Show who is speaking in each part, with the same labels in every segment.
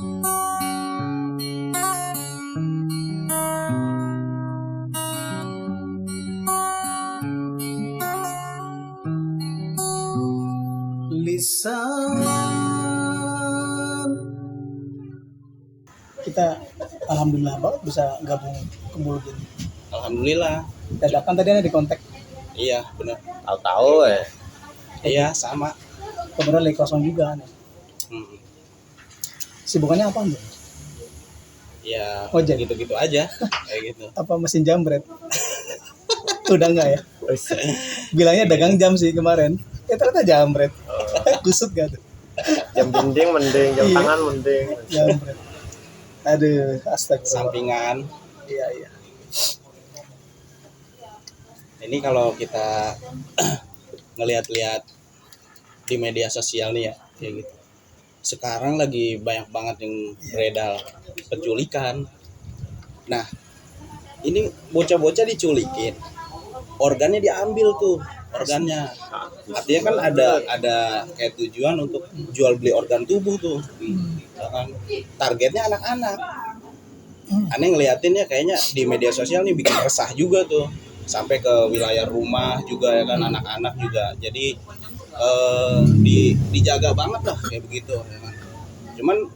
Speaker 1: Lisan. Kita alhamdulillah banget bisa gabung ke mulut ini.
Speaker 2: Alhamdulillah.
Speaker 1: Dadakan tadi ada di kontak.
Speaker 2: Iya benar.
Speaker 3: Tahu ya.
Speaker 2: Iya sama.
Speaker 1: Kemudian lagi kosong juga nih. Sibukannya apa nih?
Speaker 2: Ya
Speaker 1: Ojek.
Speaker 2: gitu-gitu aja kayak gitu.
Speaker 1: Apa mesin jambret? Udah enggak ya? Bilangnya dagang jam sih kemarin. Ya ternyata jambret. Kusut gak tuh?
Speaker 3: Jam dinding mending, jam
Speaker 1: Iya.
Speaker 3: tangan mending.
Speaker 1: Jambret. Aduh, astagfirullah.
Speaker 2: Sampingan.
Speaker 1: Iya.
Speaker 2: Ini kalau kita ngelihat-lihat di media sosial nih ya kayak gitu. Sekarang lagi banyak banget yang beredar penculikan. Nah, ini bocah-bocah diculikin. Organnya diambil tuh, organnya. Artinya kan ada kayak tujuan untuk jual beli organ tubuh tuh. Ya kan? Targetnya anak-anak. Aneh ngeliatin ya kayaknya di media sosial nih bikin resah juga tuh. Sampai ke wilayah rumah juga ya kan, anak-anak juga. Jadi dijaga banget lah kayak begitu ya kan. Cuman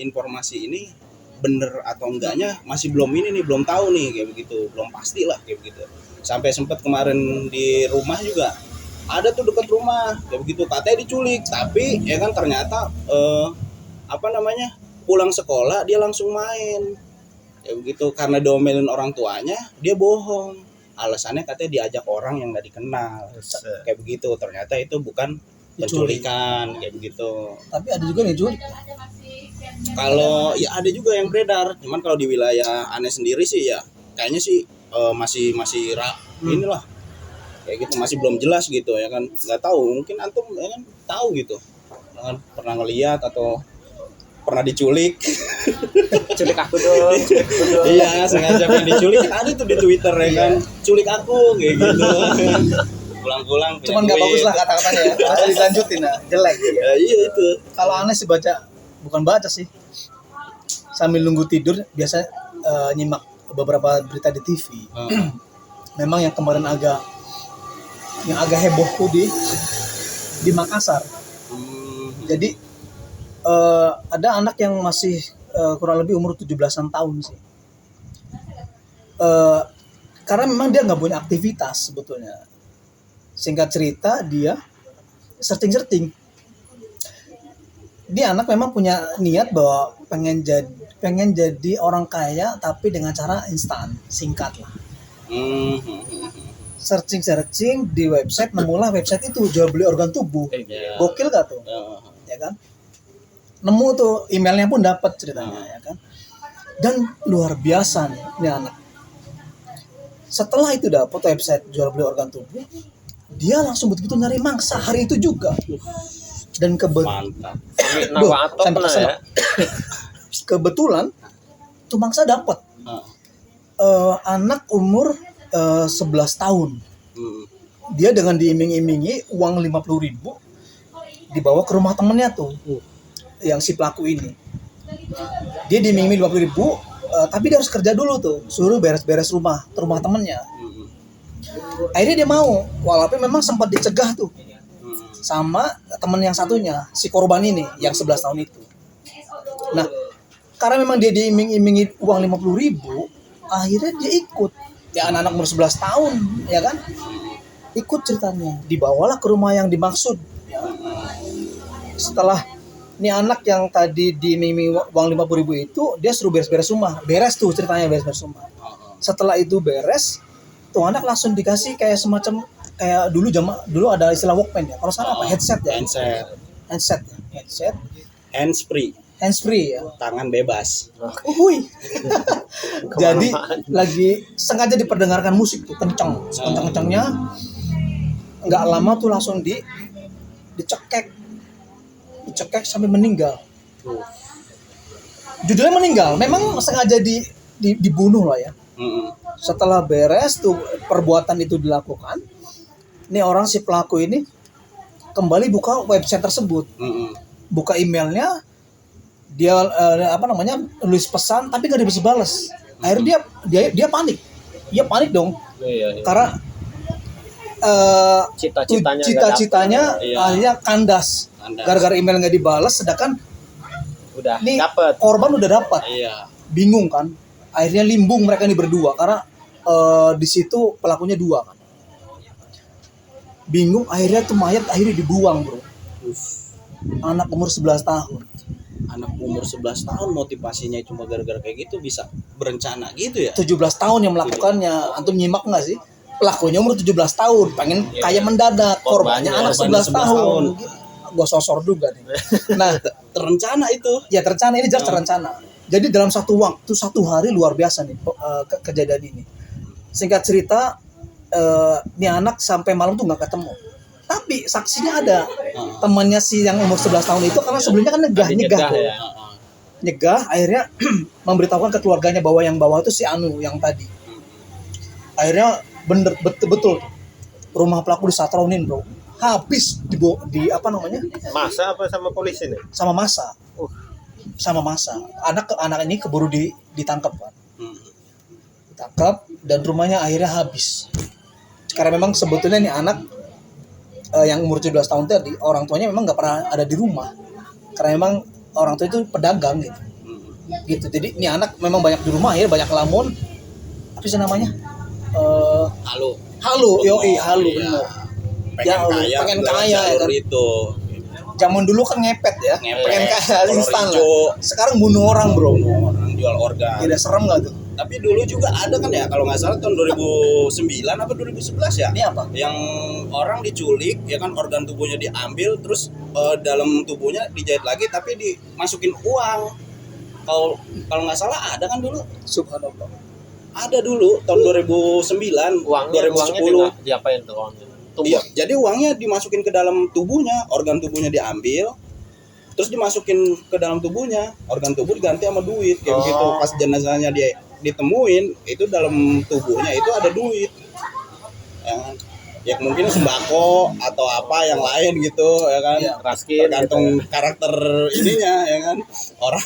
Speaker 2: informasi ini bener atau enggaknya masih belum tahu nih kayak begitu, belum pasti lah kayak begitu. Sampai sempat kemarin di rumah juga ada tuh dekat rumah kayak begitu, katanya diculik, tapi ya kan ternyata pulang sekolah dia langsung main kayak begitu, karena diomelin orang tuanya dia bohong, alasannya katanya diajak orang yang nggak dikenal kayak begitu, ternyata itu bukan penculikan kayak begitu. Tapi
Speaker 1: ada juga nih culik.
Speaker 2: Kalau ya ada juga yang beredar, cuman kalau di wilayah Aneh sendiri sih ya kayaknya sih masih inilah kayak gitu, masih belum jelas gitu ya kan, nggak tahu, mungkin antum ya kan tahu gitu kan, pernah ngeliat atau pernah diculik.
Speaker 3: Culik aku dong.
Speaker 2: Iya, sengaja pengen diculik, ada tuh di Twitter ya kan, culik aku kayak gitu. Pulang-pulang
Speaker 1: cuman nggak bagus lah kata-katanya ya. Harus dilanjutin lah, jelek
Speaker 2: ya, iya itu.
Speaker 1: Kalau Aneh sih bukan baca sih, sambil nunggu tidur biasa nyimak beberapa berita di TV. Memang yang kemarin agak heboh tuh di Makassar. Jadi ada anak yang masih kurang lebih umur 17-an tahun sih. Karena memang dia nggak punya aktivitas sebetulnya. Singkat cerita dia searching. Dia anak memang punya niat bahwa pengen jadi orang kaya tapi dengan cara instan, singkat lah. Searching di website, nemulah website itu jual beli organ tubuh. Gokil gak tuh? Ya kan? Nemu tuh, emailnya pun dapat ceritanya ya kan. Dan luar biasa nih ini anak. Setelah itu dapat website jual beli organ tubuh, dia langsung betul-betul nyari mangsa hari itu juga. Dan kebetulan tuh mangsa dapat. Anak umur 11 tahun. Dia dengan diiming-imingi uang 50.000 dibawa ke rumah temennya tuh. Yang si pelaku ini. Dia diiming-imingi 50.000, tapi dia harus kerja dulu tuh. Suruh beres-beres rumah temennya. Akhirnya dia mau, walaupun memang sempat dicegah tuh sama temen yang satunya, si korban ini yang 11 tahun itu. Nah, karena memang dia diiming-imingi uang 50.000, akhirnya dia ikut. Ya anak-anak umur 11 tahun, ya kan? Ikut ceritanya. Dibawalah ke rumah yang dimaksud. Ya. Setelah ini anak yang tadi diiming-imingi uang 50.000 itu, dia suruh beres-beres rumah. Beres tuh ceritanya, beres-beres rumah. Setelah itu beres, tuh anak langsung dikasih kayak semacam kayak dulu ada istilah Walkman ya. Kalau sekarang apa? Headset ya. Headset. Hands free ya.
Speaker 2: Tangan bebas.
Speaker 1: Jadi lagi sengaja diperdengarkan musik tuh kencang-kencangnya. Enggak lama tuh langsung dicekek sampai meninggal. Judulnya meninggal. Memang sengaja dibunuh lah ya. Setelah beres tuh perbuatan itu dilakukan, ini orang si pelaku ini kembali buka website tersebut, buka emailnya, Dia nulis pesan tapi nggak dibalas. Akhirnya dia panik. Dia panik dong.
Speaker 3: Iya.
Speaker 1: Karena cita-citanya
Speaker 2: Iya.
Speaker 1: akhirnya kandas. Gara-gara email nggak dibalas, sedangkan
Speaker 3: Udah
Speaker 1: nih
Speaker 3: dapet.
Speaker 1: korban udah dapat.
Speaker 2: Iya.
Speaker 1: Bingung kan? Akhirnya limbung mereka ini berdua karena di situ pelakunya 2 kan. Bingung, akhirnya tuh mayat akhirnya dibuang, bro. Anak umur 11 tahun.
Speaker 2: Anak umur 11 tahun motivasinya cuma gara-gara kayak gitu bisa berencana gitu ya.
Speaker 1: 17 tahun yang melakukannya. Antum nyimak nggak sih? Pelakunya umur 17 tahun, pengen kaya mendadak. Korbannya anak 11 tahun. Gua sosor juga nih. Nah,
Speaker 2: Terencana itu.
Speaker 1: ya terencana, ini jelas terencana. Jadi dalam satu waktu, 1 hari luar biasa nih kejadian ini. Singkat cerita, nih anak sampai malam tuh nggak ketemu. Tapi saksinya ada. Temannya si yang umur 11 tahun itu, karena sebelumnya kan nyegah.
Speaker 3: Ya.
Speaker 1: Nyegah, akhirnya memberitahukan ke keluarganya bahwa yang bawa itu si Anu yang tadi. Akhirnya betul rumah pelaku disatronin, bro. Habis di apa namanya?
Speaker 3: Masa apa sama polisi nih?
Speaker 1: Sama masa. Sama masa. Anak ini keburu ditangkap kan. Ditangkap dan rumahnya akhirnya habis. Karena memang sebetulnya nih anak yang umur 17 tahun tadi, orang tuanya memang nggak pernah ada di rumah. Karena memang orang tua itu pedagang gitu. Gitu. Jadi ini anak memang banyak di rumah, akhirnya banyak lamun. Apa sih namanya?
Speaker 2: Halo.
Speaker 1: Halu
Speaker 2: Iya.
Speaker 1: bener. Pengen kaya ya kan.
Speaker 2: Itu.
Speaker 1: Zaman dulu kan ngepet ya. Pengen kaya
Speaker 2: Kolor
Speaker 1: instan
Speaker 2: hijau.
Speaker 1: lah. Sekarang bunuh orang, bro.
Speaker 2: Orang jual organ.
Speaker 1: Tidak serem nggak tuh?
Speaker 2: Tapi dulu juga ada kan ya, kalau nggak salah tahun 2009 apa 2011 ya,
Speaker 1: Ini apa?
Speaker 2: yang orang diculik ya kan, organ tubuhnya diambil, terus dalam tubuhnya dijahit lagi tapi dimasukin uang. Kalau nggak salah ada kan dulu,
Speaker 1: Subhanallah.
Speaker 2: ada dulu tahun 2009,
Speaker 3: Uangnya
Speaker 2: 2010.
Speaker 3: diapain tuh uangnya?
Speaker 2: Iya, jadi uangnya dimasukin ke dalam tubuhnya, organ tubuhnya diambil, terus dimasukin ke dalam tubuhnya, organ tubuh diganti sama duit kayak begitu. Pas jenazahnya dia ditemuin, itu dalam tubuhnya itu ada duit. Ya mungkin sembako atau apa yang lain gitu ya kan.
Speaker 1: Iya.
Speaker 3: Raskin
Speaker 2: Tergantung
Speaker 3: gitu.
Speaker 2: karakter ininya ya kan. Orang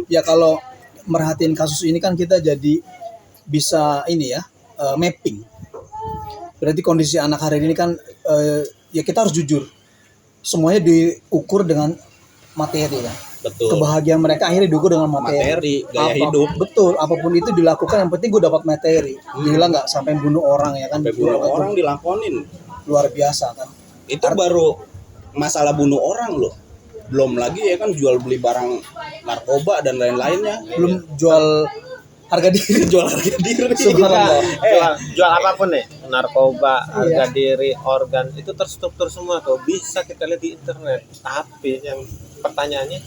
Speaker 1: Ya kalau merhatiin kasus ini kan kita jadi bisa ini ya, mapping. Berarti kondisi anak hari ini kan ya kita harus jujur. Semuanya diukur dengan materi kan.
Speaker 2: betul.
Speaker 1: Kebahagiaan mereka akhirnya diukur dengan materi.
Speaker 2: Gaya hidup.
Speaker 1: Betul, apapun itu dilakukan yang penting gue dapat materi. Gila nggak sampai bunuh orang ya kan.
Speaker 2: Sampai bunuh orang dilakonin.
Speaker 1: Luar biasa kan.
Speaker 2: Itu baru masalah bunuh orang loh. Belum lagi ya kan jual beli barang narkoba dan lain-lainnya.
Speaker 1: Belum jual harga diri.
Speaker 2: Jual harga diri.
Speaker 1: Subhanallah.
Speaker 3: Jual apapun nih, narkoba, harga
Speaker 1: Iya.
Speaker 3: diri, organ, itu terstruktur semua tuh. Bisa kita lihat di internet. Tapi yang pertanyaannya,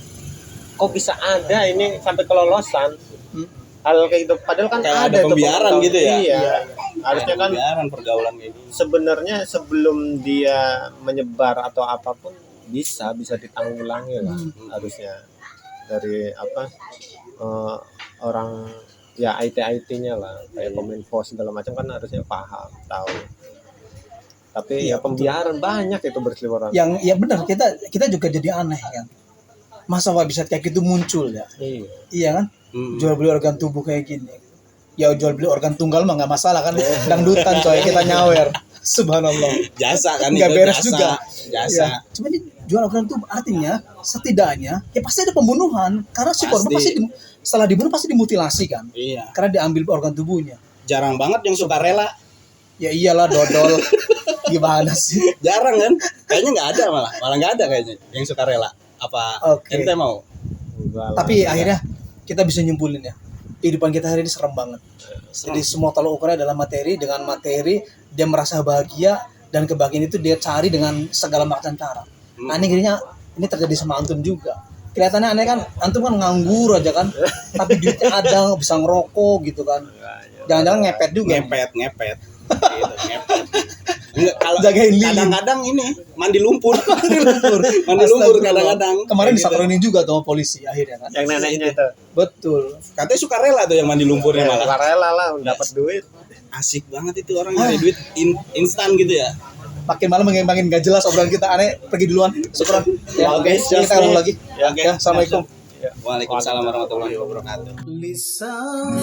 Speaker 3: kok bisa ada ini sampai kelolosan? Hal kayak gitu, padahal kan
Speaker 2: Kayak
Speaker 3: ada
Speaker 2: ada
Speaker 3: tuh
Speaker 2: pembiaran
Speaker 3: pengetahuan.
Speaker 2: gitu ya?
Speaker 3: Iya. Harusnya kan
Speaker 2: Pembiaran pergaulan kayak gitu.
Speaker 3: sebenarnya sebelum dia menyebar atau apapun bisa ditanggulangi lah harusnya dari orang ya IT-nya lah, kayak Kominfo segala macam kan harusnya paham tahu. Tapi
Speaker 1: Iya,
Speaker 3: ya pembiaran banyak itu berseliweran.
Speaker 1: Yang ya benar, kita juga jadi aneh kan. Masa website kayak gitu muncul ya?
Speaker 3: Iya.
Speaker 1: Iya kan? Jual beli organ tubuh kayak gini. Ya jual beli organ tunggal mah nggak masalah kan? Dangdutan coy, kita nyawer. Subhanallah.
Speaker 2: Jasa kan
Speaker 1: Nggak
Speaker 2: itu,
Speaker 1: beres
Speaker 2: jasa.
Speaker 1: juga.
Speaker 2: Jasa.
Speaker 1: Ya. Cuma ini jual organ tubuh artinya setidaknya ya pasti ada pembunuhan karena si korban
Speaker 2: Pasti.
Speaker 1: setelah dibunuh pasti dimutilasi kan?
Speaker 2: Iya.
Speaker 1: Karena diambil organ tubuhnya.
Speaker 2: Jarang banget yang suka rela.
Speaker 1: Ya iyalah dodol. Gimana sih?
Speaker 2: Jarang kan? Kayaknya nggak ada malah nggak ada kayaknya yang suka rela. Apa
Speaker 1: Oke.
Speaker 2: ente mau?
Speaker 3: Enggak lah.
Speaker 1: Tapi akhirnya kita bisa nyimpulin ya, kehidupan kita hari ini serem banget. Jadi semua tolak ukurnya adalah materi. Dengan materi dia merasa bahagia, dan kebahagiaan itu dia cari dengan segala macam cara. Aneh gininya, ini terjadi sama antum juga. Kelihatannya aneh kan, antum kan nganggur aja kan, tapi duitnya ada, bisa ngerokok gitu kan. Jangan-jangan ngepet juga.
Speaker 2: Ngepet. Gitu, ngepet. Enggak, kalau
Speaker 1: Jagain lilin.
Speaker 2: kadang-kadang ini mandi lumpur. Mandi lumpur
Speaker 1: Astagfirullah.
Speaker 2: kadang-kadang.
Speaker 1: Kemarin
Speaker 2: Kayak gitu.
Speaker 1: disatronin juga tuh sama polisi akhirnya kan.
Speaker 3: Yang neneknya itu.
Speaker 1: Betul.
Speaker 2: Katanya suka rela tuh yang mandi lumpurnya malah.
Speaker 3: Rela lah dapat duit.
Speaker 2: Asik banget itu orang nyari duit instan gitu ya.
Speaker 1: Makin malam makin gak jelas obrolan kita, aneh. Pergi duluan. Syukuran. Ya,
Speaker 2: Oke,
Speaker 1: kita ketemu lagi.
Speaker 2: Ya, oke.
Speaker 1: Ya, assalamualaikum.
Speaker 3: Ya.
Speaker 2: Waalaikumsalam warahmatullahi wabarakatuh.
Speaker 1: Lisan